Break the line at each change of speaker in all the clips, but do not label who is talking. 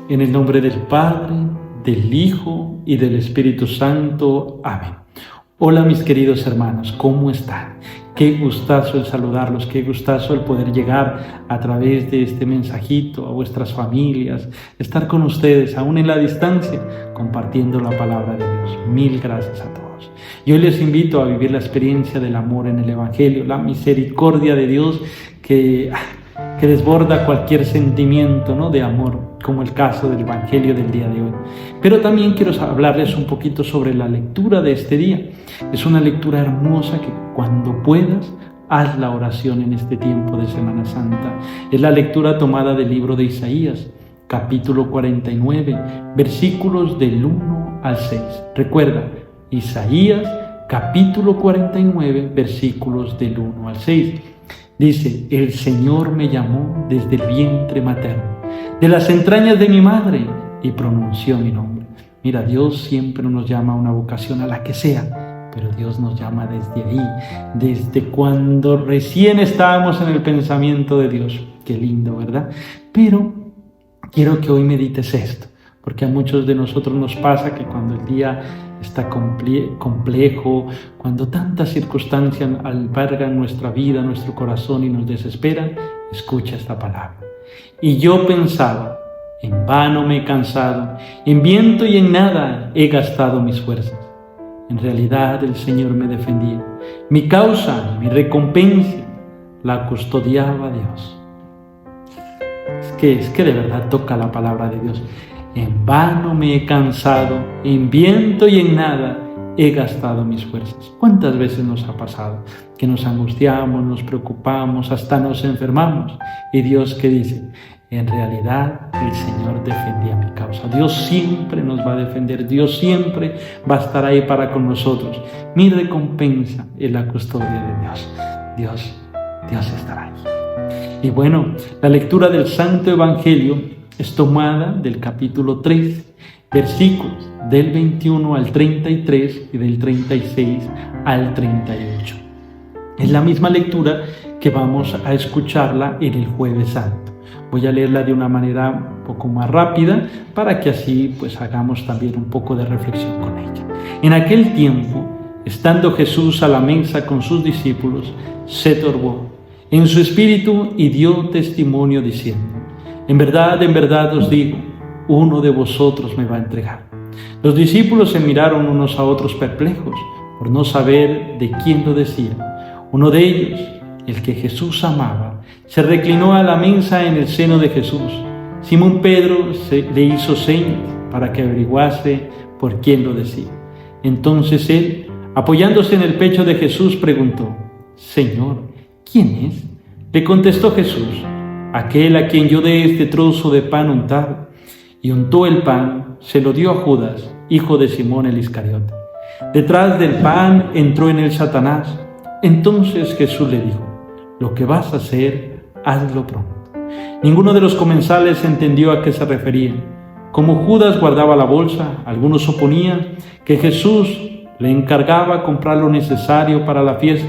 En el nombre del Padre, del Hijo y del Espíritu Santo. Amén. Hola mis queridos hermanos, ¿cómo están? Qué gustazo el saludarlos, qué gustazo el poder llegar a través de este mensajito a vuestras familias, estar con ustedes aún en la distancia, compartiendo la palabra de Dios. Mil gracias a todos. Y hoy les invito a vivir la experiencia del amor en el Evangelio, la misericordia de Dios que desborda cualquier sentimiento, ¿no?, de amor, como el caso del Evangelio del día de hoy. Pero también quiero hablarles un poquito sobre la lectura de este día. Es una lectura hermosa que cuando puedas, haz la oración en este tiempo de Semana Santa. Es la lectura tomada del libro de Isaías, capítulo 49, versículos del 1 al 6. Recuerda, Isaías, capítulo 49, versículos del 1 al 6. Dice: el Señor me llamó desde el vientre materno, de las entrañas de mi madre, y pronunció mi nombre. Mira, Dios siempre nos llama a una vocación, a la que sea, pero Dios nos llama desde ahí, desde cuando recién estábamos en el pensamiento de Dios. Qué lindo, ¿verdad? Pero quiero que hoy medites esto, porque a muchos de nosotros nos pasa que cuando el día está complejo, cuando tantas circunstancias albergan nuestra vida, nuestro corazón y nos desesperan, escucha esta palabra. Y yo pensaba: en vano me he cansado, en viento y en nada he gastado mis fuerzas. En realidad el Señor me defendía, mi causa, mi recompensa, la custodiaba Dios. Es que de verdad toca la palabra de Dios. En vano me he cansado, en viento y en nada he gastado mis fuerzas. ¿Cuántas veces nos ha pasado que nos angustiamos, nos preocupamos, hasta nos enfermamos? Y Dios, ¿qué dice? En realidad el Señor defendía mi causa. Dios siempre nos va a defender, Dios siempre va a estar ahí para con nosotros. Mi recompensa es la custodia de Dios. Dios estará ahí. Y bueno, la lectura del Santo Evangelio es tomada del capítulo 3, versículos del 21 al 33 y del 36 al 38. Es la misma lectura que vamos a escucharla en el Jueves Santo. Voy a leerla de una manera un poco más rápida para que así pues hagamos también un poco de reflexión con ella. En aquel tiempo, estando Jesús a la mesa con sus discípulos, se turbó en su espíritu y dio testimonio diciendo: en verdad os digo, uno de vosotros me va a entregar. Los discípulos se miraron unos a otros perplejos por no saber de quién lo decía. Uno de ellos, el que Jesús amaba, se reclinó a la mesa en el seno de Jesús. Simón Pedro le hizo señas para que averiguase por quién lo decía. Entonces él, apoyándose en el pecho de Jesús, preguntó: Señor, ¿quién es? Le contestó Jesús: aquel a quien yo dé este trozo de pan untado. Y untó el pan, se lo dio a Judas, hijo de Simón el Iscariote. Detrás del pan entró en él Satanás. Entonces Jesús le dijo: lo que vas a hacer, hazlo pronto. Ninguno de los comensales entendió a qué se refería. Como Judas guardaba la bolsa, algunos oponían que Jesús le encargaba comprar lo necesario para la fiesta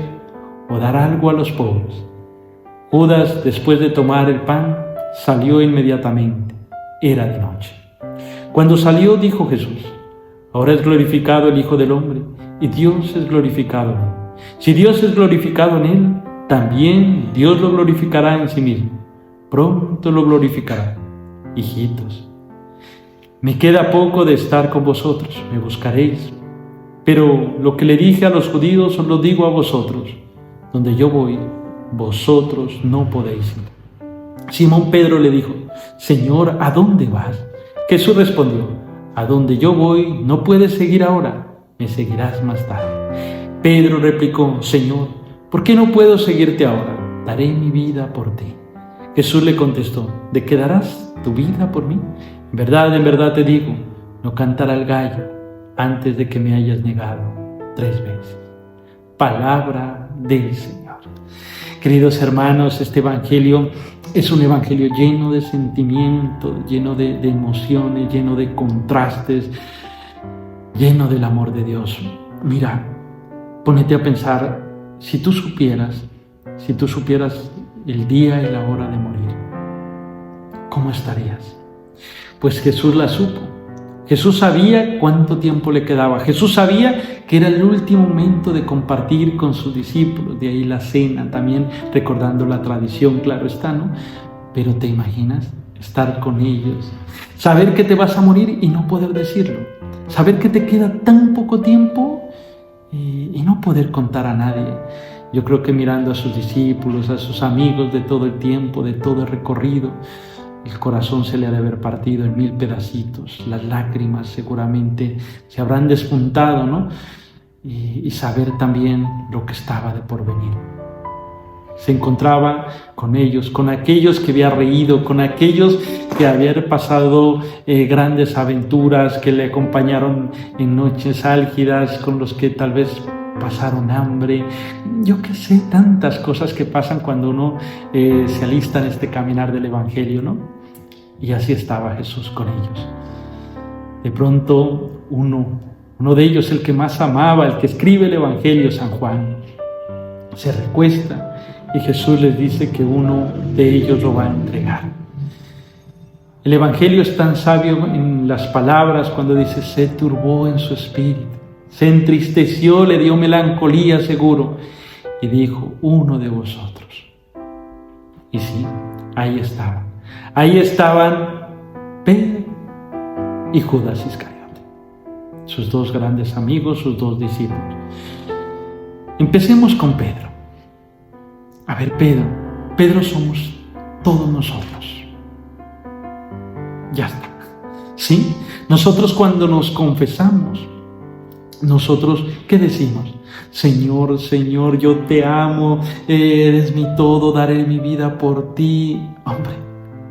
o dar algo a los pobres. Judas, después de tomar el pan, salió inmediatamente. Era de noche. Cuando salió, dijo Jesús: ahora es glorificado el Hijo del Hombre, y Dios es glorificado en él. Si Dios es glorificado en él, también Dios lo glorificará en sí mismo. Pronto lo glorificará. Hijitos, me queda poco de estar con vosotros, me buscaréis. Pero lo que le dije a los judíos os lo digo a vosotros: donde yo voy, vosotros no podéis ir. Simón Pedro le dijo: Señor, ¿a dónde vas? Jesús respondió: a donde yo voy no puedes seguir ahora, me seguirás más tarde. Pedro replicó: Señor, ¿por qué no puedo seguirte ahora? Daré mi vida por ti. Jesús le contestó: ¿de qué darás tu vida por mí? En verdad te digo, no cantará el gallo antes de que me hayas negado 3 veces. Palabra del Señor. Queridos hermanos, este evangelio es un evangelio lleno de sentimientos, lleno de emociones, lleno de contrastes, lleno del amor de Dios. Mira, ponete a pensar, si tú supieras el día y la hora de morir, ¿cómo estarías? Pues Jesús la supo. Jesús sabía cuánto tiempo le quedaba. Jesús sabía que era el último momento de compartir con sus discípulos. De ahí la cena, también recordando la tradición, claro está, ¿no? Pero ¿te imaginas estar con ellos? Saber que te vas a morir y no poder decirlo. Saber que te queda tan poco tiempo y no poder contar a nadie. Yo creo que mirando a sus discípulos, a sus amigos de todo el tiempo, de todo el recorrido, el corazón se le ha de haber partido en 1000 pedacitos. Las lágrimas seguramente se habrán despuntado, ¿no? Y saber también lo que estaba de por venir. Se encontraba con ellos, con aquellos que había reído, con aquellos que habían pasado grandes aventuras, que le acompañaron en noches álgidas, con los que tal vez pasaron hambre. Yo qué sé, tantas cosas que pasan cuando uno se alista en este caminar del Evangelio, ¿no? Y así estaba Jesús con ellos. De pronto uno de ellos, el que más amaba, el que escribe el Evangelio, San Juan, se recuesta y Jesús les dice que uno de ellos lo va a entregar. El Evangelio es tan sabio en las palabras cuando dice: se turbó en su espíritu, se entristeció, le dio melancolía seguro y dijo: uno de vosotros. Y sí, ahí estaban. Ahí estaban Pedro y Judas Iscariote, sus dos grandes amigos, sus dos discípulos. Empecemos con Pedro. A ver, Pedro somos todos nosotros. Ya está. ¿Sí? Nosotros cuando nos confesamos, nosotros, ¿qué decimos? Señor, Señor, yo te amo, eres mi todo, daré mi vida por ti. Hombre,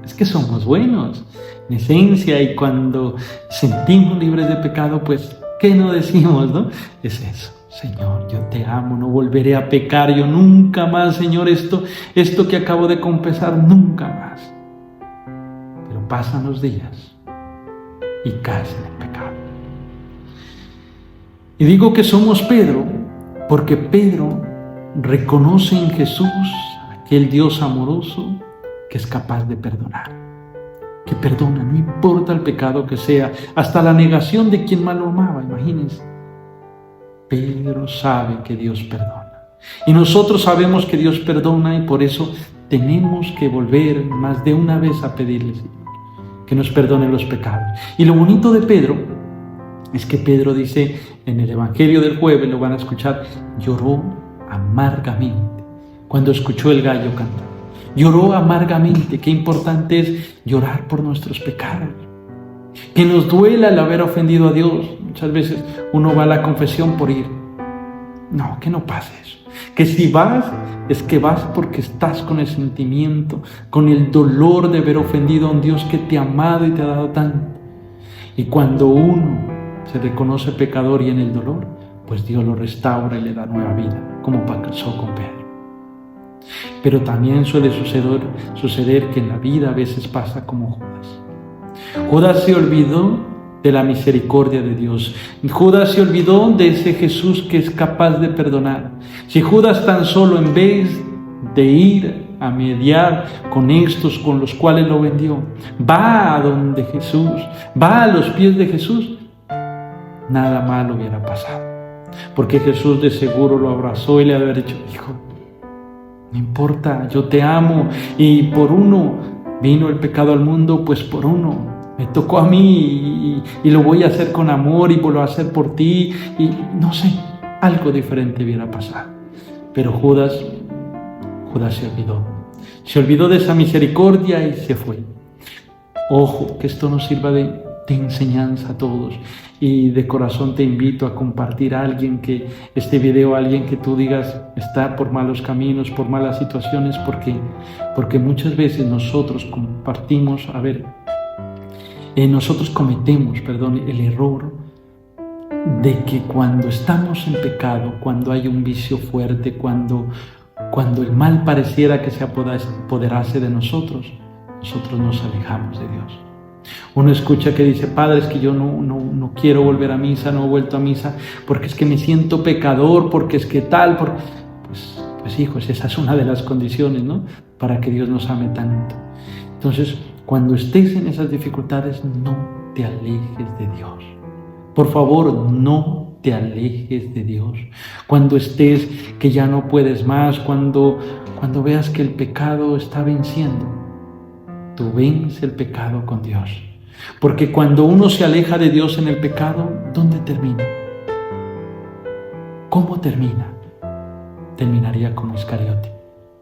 es que somos buenos en esencia, y cuando sentimos libres de pecado, pues, ¿qué no decimos, no? Es eso. Señor, yo te amo, no volveré a pecar, yo nunca más, Señor, esto que acabo de confesar, nunca más. Pero pasan los días y caes en el pecado. Y digo que somos Pedro porque Pedro reconoce en Jesús aquel Dios amoroso que es capaz de perdonar, que perdona, no importa el pecado que sea, hasta la negación de quien más lo amaba, imagínense. Pedro sabe que Dios perdona. Y nosotros sabemos que Dios perdona, y por eso tenemos que volver más de una vez a pedirle, Señor, que nos perdone los pecados. Y lo bonito de Pedro es que Pedro dice en el Evangelio del jueves, lo van a escuchar, lloró amargamente cuando escuchó el gallo cantar. Lloró amargamente. Qué importante es llorar por nuestros pecados. Que nos duela el haber ofendido a Dios. Muchas veces uno va a la confesión por ir. No, que no pase eso. Que si vas, es que vas porque estás con el sentimiento, con el dolor de haber ofendido a un Dios que te ha amado y te ha dado tanto. Y cuando uno se reconoce pecador y en el dolor, pues Dios lo restaura y le da nueva vida, como pasó con Pedro. Pero también suele suceder que en la vida a veces pasa como Judas. Judas se olvidó de la misericordia de Dios. Judas se olvidó de ese Jesús que es capaz de perdonar. Si Judas tan solo, en vez de ir a mediar con estos con los cuales lo vendió, va a donde Jesús, va a los pies de Jesús, nada malo hubiera pasado. Porque Jesús de seguro lo abrazó y le habría dicho: hijo, no importa, yo te amo, y por uno vino el pecado al mundo, pues por uno me tocó a mí, y lo voy a hacer con amor, y lo voy a hacer por ti, y no sé, algo diferente hubiera pasado. Pero Judas se olvidó de esa misericordia y se fue. Ojo, que esto nos sirva de enseñanza a todos, y de corazón te invito a compartir a alguien que este video, a alguien que tú digas está por malos caminos, por malas situaciones, porque muchas veces nosotros compartimos, nosotros cometemos, el error de que cuando estamos en pecado, cuando hay un vicio fuerte, cuando el mal pareciera que se apoderase de nosotros nos alejamos de Dios. Uno escucha que dice: padre, es que yo no quiero volver a misa, no he vuelto a misa, porque es que me siento pecador, porque es que tal, pues hijos, esa es una de las condiciones, ¿no?, para que Dios nos ame tanto. Entonces, Cuando estés en esas dificultades, no te alejes de Dios. Por favor, no te alejes de Dios. Cuando estés que ya no puedes más, cuando veas que el pecado está venciendo, tú vence el pecado con Dios. Porque cuando uno se aleja de Dios en el pecado, ¿dónde termina? ¿Cómo termina? Terminaría como Iscariote.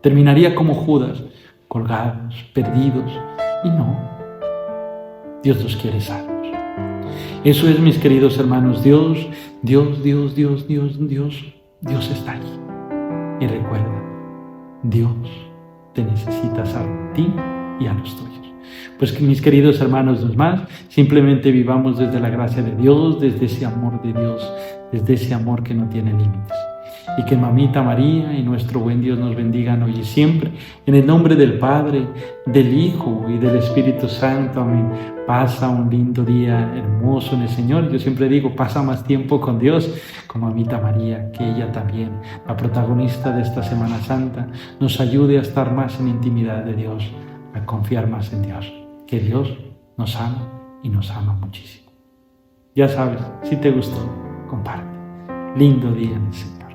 Terminaría como Judas, colgados, perdidos. Y no, Dios los quiere salvos. Eso es, mis queridos hermanos, Dios está allí. Y recuerda, Dios te necesita salvo a ti y a los tuyos. Pues que, mis queridos hermanos, no es más, simplemente vivamos desde la gracia de Dios, desde ese amor de Dios, desde ese amor que no tiene límites. Y que Mamita María y nuestro buen Dios nos bendigan hoy y siempre, en el nombre del Padre, del Hijo y del Espíritu Santo. Amén. Pasa un lindo día hermoso en el Señor. Yo siempre digo, pasa más tiempo con Dios, con Mamita María, que ella también, la protagonista de esta Semana Santa, nos ayude a estar más en intimidad de Dios, a confiar más en Dios. Que Dios nos ama y nos ama muchísimo. Ya sabes, si te gustó, comparte. Lindo día en el Señor.